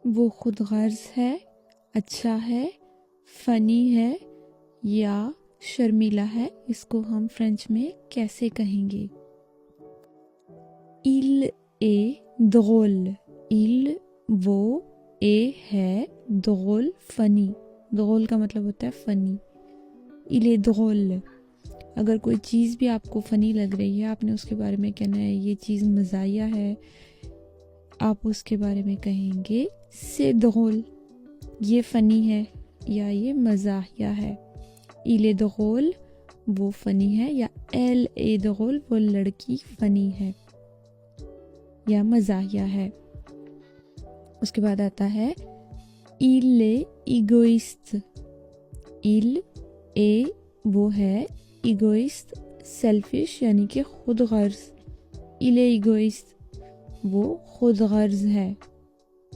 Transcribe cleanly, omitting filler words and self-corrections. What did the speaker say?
वो खुद गर्ज है, अच्छा है, फ़नी है या शर्मीला है, इसको हम फ्रेंच में कैसे कहेंगे? Il est drôle. Il, वो, ए है, drôle, फनी. drôle का मतलब होता है फनी. Il est drôle. अगर कोई चीज़ भी आपको फ़नी लग रही है, आपने उसके बारे में कहना है ये चीज़ मज़ाहिया है, आप उसके बारे में कहेंगे c'est drôle. ये फ़नी है या ये मज़ाहिया है. Il est drôle, वो फ़नी है, या elle est drôle, वो लड़की फ़नी है या मज़ाहिया है. उसके बाद आता है il est égoïste. il est, वो है, egoist, selfish यानी कि खुद गर्ज. il est égoïste, वो खुद गर्ज है.